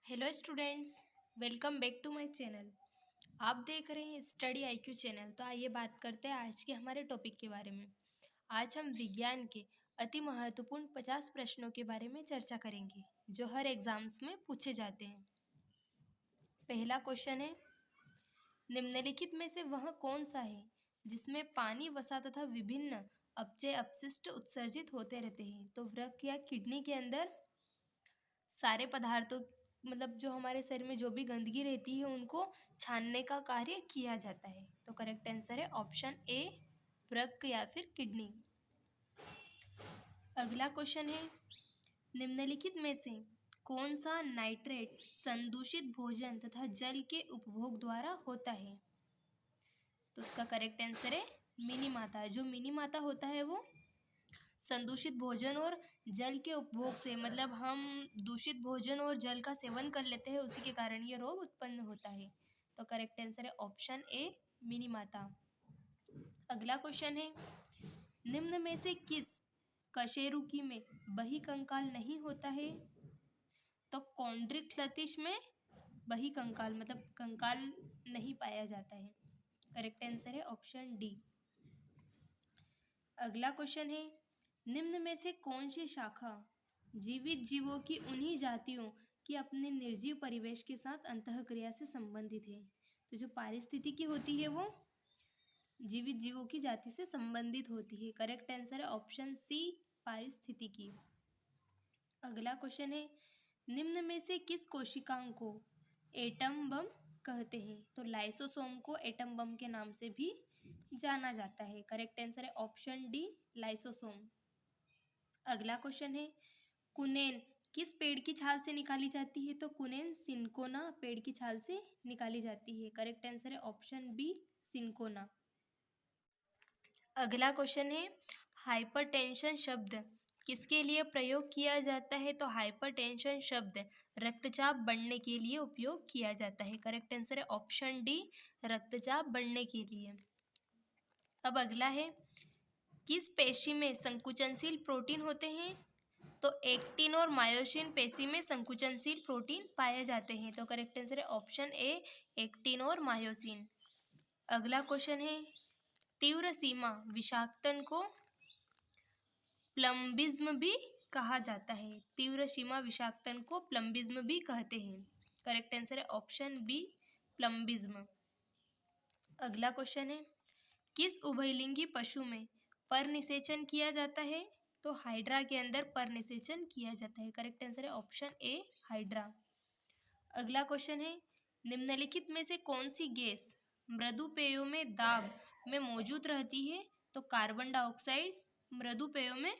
Hello students, welcome back to my channel. आप देख रहे हैं स्टडी आईक्यू चैनल। तो आइए बात करते हैं आज के हमारे टॉपिक के बारे में। आज हम विज्ञान के अति महत्वपूर्ण 50 प्रश्नों के बारे में चर्चा करेंगे जो हर एग्जाम्स में पूछे जाते हैं। पहला क्वेश्चन है, निम्नलिखित में से वह कौन सा है जिसमें पानी, वसा तथा विभिन्न अपचय अपशिष्ट उत्सर्जित होते रहते हैं। तो वृक्क या किडनी के अंदर सारे पदार्थों जो हमारे शरीर में जो भी गंदगी रहती है उनको छानने का कार्य किया जाता है। तो करेक्ट आंसर है ऑप्शन ए, वृक्क या फिर किडनी। अगला क्वेश्चन है, निम्नलिखित में से कौन सा नाइट्रेट संदूषित भोजन तथा जल के उपभोग द्वारा होता है। तो उसका करेक्ट आंसर है मिनी माता। जो मिनी माता होता है वो संदूषित भोजन और जल के उपभोग से, हम दूषित भोजन और जल का सेवन कर लेते हैं, उसी के कारण ये रोग उत्पन्न होता है। तो करेक्ट आंसर है ऑप्शन ए, मिनी माता। अगला क्वेश्चन है, निम्न में से किस कशेरुकी में बहिकंकाल नहीं होता है। तो कॉन्ड्रिक्टिलिस में बहिकंकाल कंकाल नहीं पाया जाता है। करेक्ट आंसर है ऑप्शन डी। अगला क्वेश्चन है, निम्न में से कौन सी शाखा जीवित जीवों की उन्हीं जातियों की अपने निर्जीव परिवेश के साथ अंतःक्रिया से संबंधित है। तो जो पारिस्थितिकी होती है वो जीवित जीवों की जाति से संबंधित होती है। करेक्ट आंसर है ऑप्शन सी, पारिस्थितिकी। अगला क्वेश्चन है, निम्न में से किस कोशिकाओं को एटम बम कहते हैं। तो लाइसोसोम को एटम बम के नाम से भी जाना जाता है। करेक्ट आंसर है ऑप्शन डी, लाइसोसोम। अगला क्वेश्चन है, कुनेन किस पेड़ की छाल से निकाली जाती है। तो कुनेन सिनकोना पेड़ की छाल से निकाली जाती है। करेक्ट आंसर है ऑप्शन बी, सिनकोना। अगला क्वेश्चन है, हाइपरटेंशन शब्द किसके लिए प्रयोग किया जाता है। तो हाइपरटेंशन शब्द रक्तचाप बढ़ने के लिए उपयोग किया जाता है। करेक्ट आंसर है ऑप्शन डी, रक्तचाप बढ़ने के लिए। अब अगला है, किस पेशी में संकुचनशील प्रोटीन होते हैं। तो एक्टिन और मायोसिन पेशी में संकुचनशील प्रोटीन पाए जाते हैं। तो करेक्ट आंसर है ऑप्शन ए, एक्टिन और मायोसिन। अगला क्वेश्चन है, तीव्र सीमा विषाक्तन को प्लम्बिज्म भी कहा जाता है। तीव्र सीमा विषाक्तन को प्लम्बिज्म भी कहते हैं। करेक्ट आंसर है ऑप्शन बी, प्लम्बिज्म। अगला क्वेश्चन है, किस उभयलिंगी पशु में पर निषेचन किया जाता है। तो हाइड्रा के अंदर पर निषेचन किया जाता है। करेक्ट आंसर है ऑप्शन ए, हाइड्रा। अगला क्वेश्चन है, निम्नलिखित में से कौन सी गैस मृदु पेयों में दाब में मौजूद रहती है। तो कार्बन डाइऑक्साइड मृदु पेयों में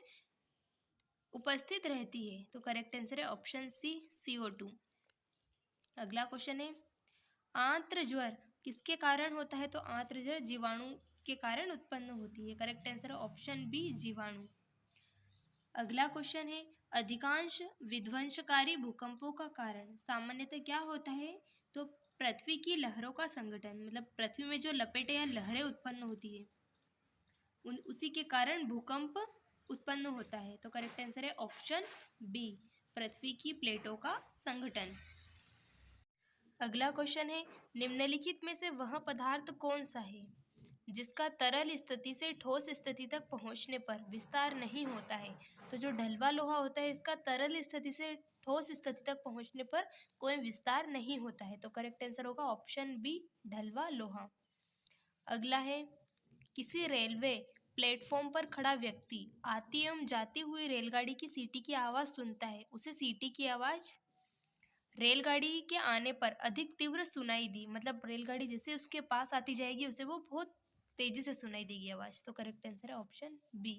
उपस्थित रहती है। तो करेक्ट आंसर है ऑप्शन सी, CO2। अगला क्वेश्चन है, आंत्र ज्वर किसके कारण होता है। तो आंत्र ज्वर जीवाणु के कारण उत्पन्न होती है। करेक्ट आंसर है ऑप्शन बी, जीवाणु। अगला क्वेश्चन है, अधिकांश विध्वंसकारी भूकंपों का कारण सामान्यतः क्या होता है। तो पृथ्वी की लहरों का संगठन, पृथ्वी में जो लपेटें या लहरें उत्पन्न होती है उसी के कारण भूकंप उत्पन्न होता है। तो करेक्ट आंसर है ऑप्शन बी, पृथ्वी की प्लेटों का संगठन। अगला क्वेश्चन है, निम्नलिखित में से वह पदार्थ कौन सा है जिसका तरल स्थिति से ठोस स्थिति तक पहुंचने पर विस्तार नहीं होता है। तो जो ढलवा लोहा होता है इसका तरल स्थिति से ठोस स्थिति तक पहुंचने पर कोई विस्तार नहीं होता है। तो करेक्ट आंसर होगा ऑप्शन बी, ढलवा लोहा। अगला है, किसी रेलवे प्लेटफॉर्म पर खड़ा व्यक्ति आती एवं जाती हुई रेलगाड़ी की सीटी की आवाज़ सुनता है, उसे सीटी की आवाज़ रेलगाड़ी के आने पर अधिक तीव्र सुनाई दी। रेलगाड़ी जैसे उसके पास आती जाएगी उसे वो बहुत तेजी से सुनाई देगी आवाज़। तो करेक्ट आंसर है ऑप्शन बी।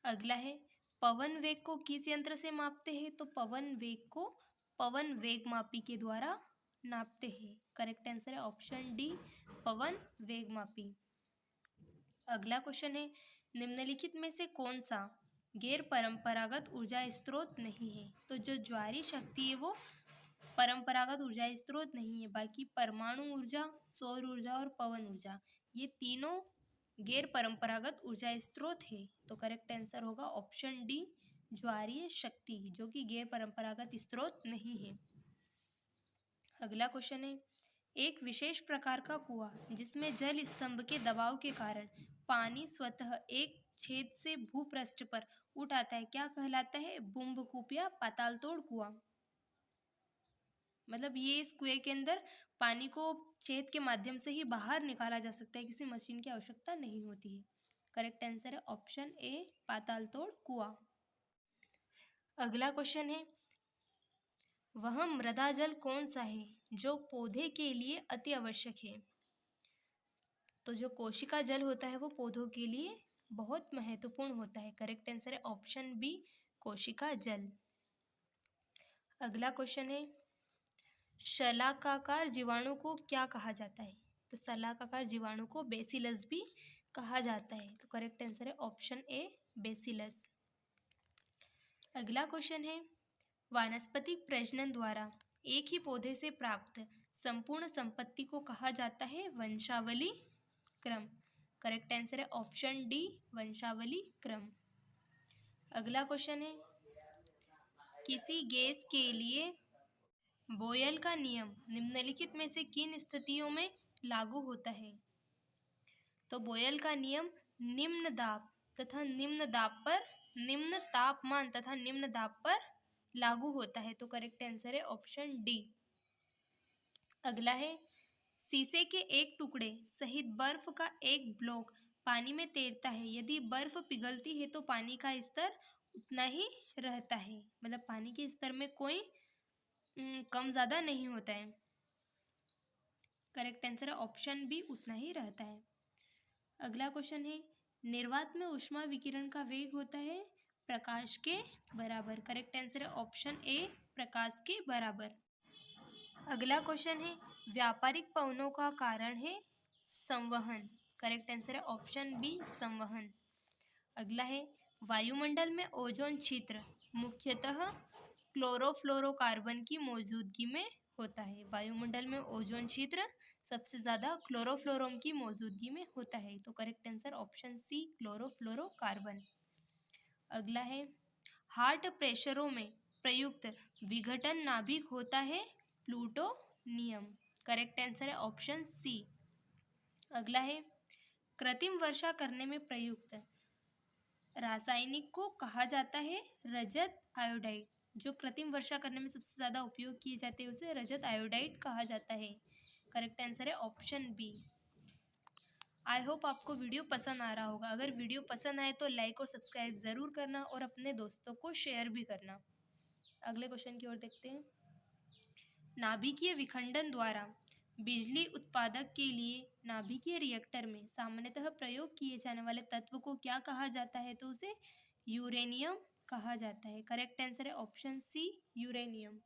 अगला है, पवन वेग को किस यंत्र से मापते हैं। तो पवन वेग को पवन वेग मापी के द्वारा नापते हैं। करेक्ट आंसर है ऑप्शन डी, पवन वेग मापी। अगला क्वेश्चन है, निम्नलिखित में से कौन सा गैर परंपरागत ऊर्जा स्रोत नहीं है। तो जो ज्वारी शक्ति है वो परंपरागत ऊर्जा स्रोत नहीं है, बाकी परमाणु ऊर्जा, सौर ऊर्जा और पवन ऊर्जा ये तीनों गैर परंपरागत ऊर्जा स्रोत है। तो करेक्ट आंसर होगा ऑप्शन डी, ज्वारीय शक्ति, जो कि गैर परंपरागत स्रोत नहीं है। अगला क्वेश्चन है, एक विशेष प्रकार का कुआं जिसमें जल स्तंभ के दबाव के कारण पानी स्वतः एक छेद से भूपृष्ठ पर उठ आता है, क्या कहलाता है? बुम्बकूप या पातालतोड़ कुआं। मतलब ये इस कुएं के अंदर पानी को छेद के माध्यम से ही बाहर निकाला जा सकता है, किसी मशीन की आवश्यकता नहीं होती है। करेक्ट आंसर है ऑप्शन ए, पातालतोड़ कुआं। अगला क्वेश्चन है, वह मृदा जल कौन सा है जो पौधे के लिए अति आवश्यक है? तो जो कोशिका जल होता है वो पौधों के लिए बहुत महत्वपूर्ण होता है। करेक्ट आंसर है ऑप्शन बी, कोशिका जल। अगला क्वेश्चन है, शलाकाकार जीवाणु को क्या कहा जाता है? तो शलाकाकार जीवाणु को बेसिलस भी कहा जाता है। तो करेक्ट आंसर है ऑप्शन ए, बेसिलस। अगला क्वेश्चन है, वानस्पतिक प्रजनन द्वारा एक ही पौधे से प्राप्त संपूर्ण संपत्ति को कहा जाता है वंशावली क्रम। करेक्ट आंसर है ऑप्शन डी, वंशावली क्रम। अगला क्वेश्चन है, किसी गैस के लिए बोयल का नियम निम्नलिखित में से किन स्थितियों में लागू होता है? तो बोयल का नियम निम्न दाब तथा निम्न दाब पर, निम्न तापमान तथा निम्न दाब पर लागू होता है। तो करेक्ट आंसर है ऑप्शन डी। अगला है, शीशे के एक टुकड़े सहित बर्फ का एक ब्लॉक पानी में तैरता है, यदि बर्फ पिघलती है तो पानी का स्तर उतना ही रहता है। मतलब पानी के स्तर में कोई कम ज़्यादा नहीं होता है। करेक्ट आंसर है ऑप्शन बी, उतना ही रहता है। अगला क्वेश्चन है, निर्वात में ऊष्मा विकिरण का वेग होता है प्रकाश के बराबर। करेक्ट आंसर है ऑप्शन ए, प्रकाश के बराबर। अगला क्वेश्चन है, व्यापारिक पवनों का कारण है संवहन। करेक्ट आंसर है ऑप्शन बी, संवहन। अगला है, वायुमंडल में ओजोन क्षेत्र मुख्यतः क्लोरोफ्लोरोकार्बन की मौजूदगी में होता है। वायुमंडल में ओजोन क्षेत्र सबसे ज़्यादा क्लोरोफ्लोरोम की मौजूदगी में होता है। तो correct answer option C, chlorofluorocarbon. अगला है, हार्ट प्रेशरों में प्रयुक्त विघटन नाभिक होता है प्लूटोनियम। करेक्ट आंसर है ऑप्शन सी। अगला है, कृत्रिम वर्षा करने में प्रयुक्त रासायनिक को कहा जाता है रजत आयोडाइड। जो कृत्रिम वर्षा करने में सबसे ज़्यादा उपयोग किए जाते हैं उसे रजत आयोडाइड कहा जाता है। करेक्ट आंसर है ऑप्शन बी। आई होप आपको वीडियो पसंद आ रहा होगा। अगर वीडियो पसंद आए तो लाइक और सब्सक्राइब ज़रूर करना और अपने दोस्तों को शेयर भी करना। अगले क्वेश्चन की ओर देखते हैं, नाभिकीय विखंडन द्वारा बिजली उत्पादक के लिए नाभिकीय रिएक्टर में सामान्यतः प्रयोग किए जाने वाले तत्व को क्या कहा जाता है? तो उसे यूरेनियम कहा जाता है। करेक्ट आंसर है ऑप्शन सी, यूरेनियम।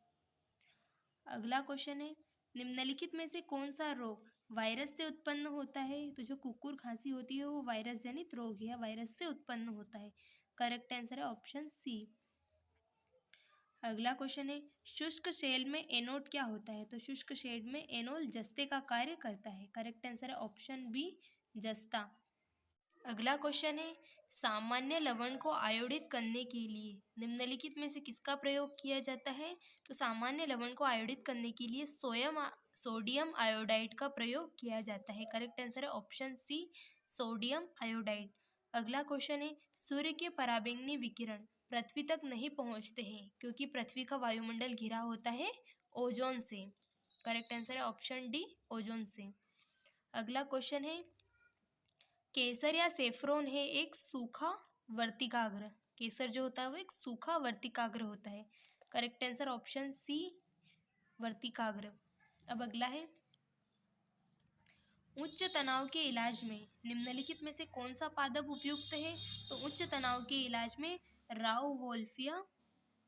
अगला क्वेश्चन है, निम्नलिखित में से कौन सा रोग वायरस से उत्पन्न होता है? तो जो कुकुर खांसी होती है वो वायरस जनित रोग है, वायरस से उत्पन्न होता है। करेक्ट आंसर है ऑप्शन सी। अगला क्वेश्चन है, शुष्क शेल में एनोड क्या होता है? तो शुष्क शेल में एनोल जस्ते का कार्य करता है। करेक्ट आंसर है ऑप्शन बी, जस्ता। अगला क्वेश्चन है, सामान्य लवण को आयोडित करने के लिए निम्नलिखित में से किसका प्रयोग किया जाता है? तो सामान्य लवण को आयोडित करने के लिए सोडियम आयोडाइड का प्रयोग किया जाता है। करेक्ट आंसर है ऑप्शन सी, सोडियम आयोडाइड। अगला क्वेश्चन है, सूर्य के पराबैंगनी विकिरण पृथ्वी तक नहीं पहुंचते हैं क्योंकि पृथ्वी का वायुमंडल घिरा होता है ओजोन से। करेक्ट आंसर है ऑप्शन डी, ओजोन से। अगला क्वेश्चन है, केसर या सेफ्रोन है एक सूखा वर्तिकाग्र। केसर जो होता है वो एक सूखा वर्तिकाग्र होता है। करेक्ट आंसर ऑप्शन सी, वर्तिकाग्र। अब अगला है, उच्च तनाव के इलाज में निम्नलिखित में से कौन सा पादप उपयुक्त है? तो उच्च तनाव के इलाज में राउ वोल्फिया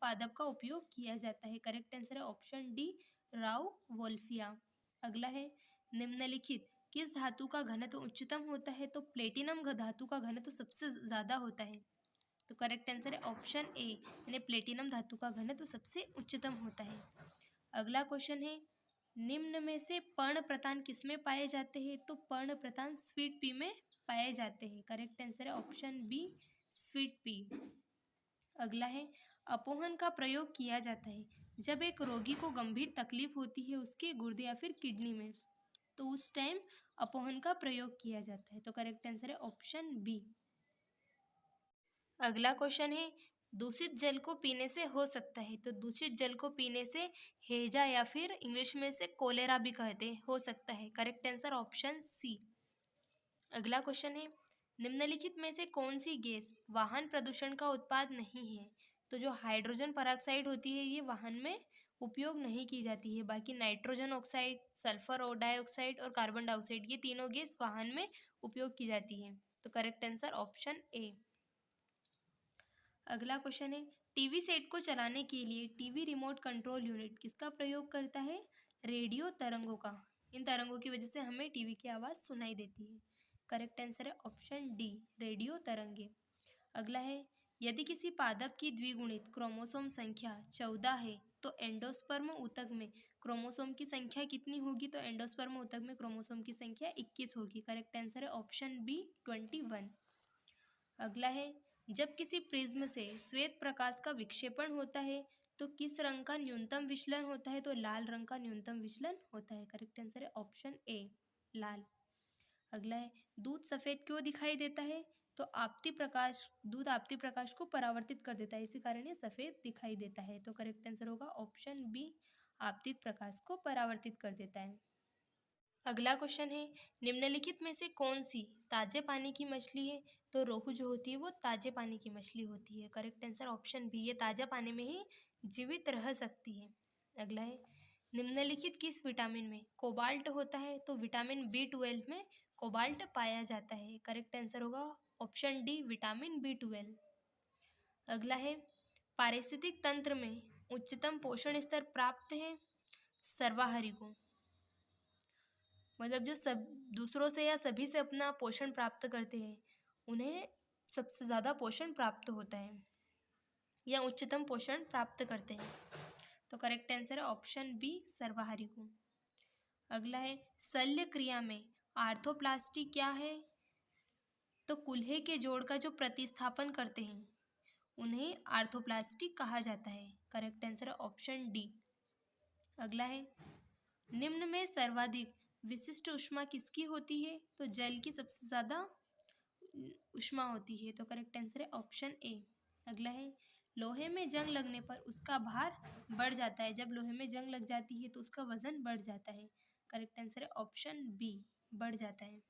पादप का उपयोग किया जाता है। करेक्ट आंसर है ऑप्शन डी, राउ वोल्फिया। अगला है, निम्नलिखित किस धातु का घनत्व उच्चतम होता है? तो प्लेटिनम धातु का घनत्व सबसे ज़्यादा होता है। तो करेक्ट आंसर है ऑप्शन ए, यानी प्लेटिनम धातु का घनत्व सबसे उच्चतम होता है। अगला क्वेश्चन है, निम्न में से पर्ण प्रतान किस में पाए जाते हैं? तो पर्ण प्रतान स्वीट पी में पाए जाते हैं। करेक्ट आंसर है ऑप्शन बी, स्वीट पी। अगला है अपोहन का प्रयोग किया जाता है जब एक रोगी को गंभीर तकलीफ होती है उसके गुर्दे या फिर किडनी में, तो उस टाइम अपोहन का प्रयोग किया जाता है। तो करेक्ट आंसर है ऑप्शन बी। अगला क्वेश्चन है दूषित जल को पीने से हो सकता है, तो दूषित जल को पीने से हैजा या फिर इंग्लिश में से कोलेरा भी कहते हैं, हो सकता है। Correct answer option C. अगला क्वेश्चन है निम्नलिखित में से कौन सी गैस वाहन प्रदूषण का उत्पाद नहीं है, तो जो हाइड्रोजन पेरोक्साइड होती है ये वाहन में उपयोग नहीं की जाती है, बाकी नाइट्रोजन ऑक्साइड, सल्फर डाइऑक्साइड और कार्बन डाइऑक्साइड ये तीनों गैस वाहन में उपयोग की जाती है। तो करेक्ट आंसर ऑप्शन ए। अगला क्वेश्चन है टीवी सेट को चलाने के लिए टीवी रिमोट कंट्रोल यूनिट किसका प्रयोग करता है, रेडियो तरंगों का। इन तरंगों की वजह से हमें टीवी की आवाज़ सुनाई देती है। करेक्ट आंसर है ऑप्शन डी, रेडियो तरंगे। अगला है यदि किसी पादप की द्विगुणित क्रोमोसोम संख्या 14 है तो एंडोस्पर्म ऊतक में क्रोमोसोम की संख्या कितनी होगी, तो एंडोस्पर्म ऊतक में क्रोमोसोम की संख्या 21 होगी। करेक्ट आंसर है ऑप्शन बी, 21। अगला है जब किसी प्रिज्म से श्वेत प्रकाश का विक्षेपण होता है तो किस रंग का न्यूनतम विचलन होता है, तो लाल रंग का न्यूनतम विचलन होता है। करेक्ट आंसर है ऑप्शन ए, लाल। अगला है दूध सफेद क्यों दिखाई देता है, तो आपती प्रकाश, दूध आपती प्रकाश को परावर्तित कर देता है, इसी कारण ये सफेद दिखाई देता है। तो करेक्ट आंसर होगा ऑप्शन बी, आपतित प्रकाश को परावर्तित कर देता है। अगला क्वेश्चन है निम्नलिखित में से कौन सी ताजे पानी की मछली है, तो रोहू जो होती है वो ताजे पानी की मछली होती है। करेक्ट आंसर ऑप्शन बी, ये ताजा पानी में ही जीवित रह सकती है। अगला है निम्नलिखित किस विटामिन में कोबाल्ट होता है, तो विटामिन B12 में कोबाल्ट पाया जाता है। करेक्ट आंसर होगा ऑप्शन डी, विटामिन B12। अगला है पारिस्थितिक तंत्र में उच्चतम पोषण स्तर प्राप्त है सर्वाहारी को, मतलब जो सब दूसरों से या सभी से अपना पोषण प्राप्त करते हैं उन्हें सबसे ज़्यादा पोषण प्राप्त होता है या उच्चतम पोषण प्राप्त करते हैं। तो करेक्ट आंसर है ऑप्शन बी, सर्वाहारी को। अगला है शल्य क्रिया में आर्थोप्लास्टी क्या है, तो कूल्हे के जोड़ का जो प्रतिस्थापन करते हैं उन्हें आर्थोप्लास्टी कहा जाता है। करेक्ट आंसर है ऑप्शन डी। अगला है निम्न में सर्वाधिक विशिष्ट ऊष्मा किसकी होती है, तो जल की सबसे ज़्यादा ऊष्मा होती है। तो करेक्ट आंसर है ऑप्शन ए। अगला है लोहे में जंग लगने पर उसका भार बढ़ जाता है, जब लोहे में जंग लग जाती है तो उसका वजन बढ़ जाता है। करेक्ट आंसर है ऑप्शन बी, बढ़ जाता है।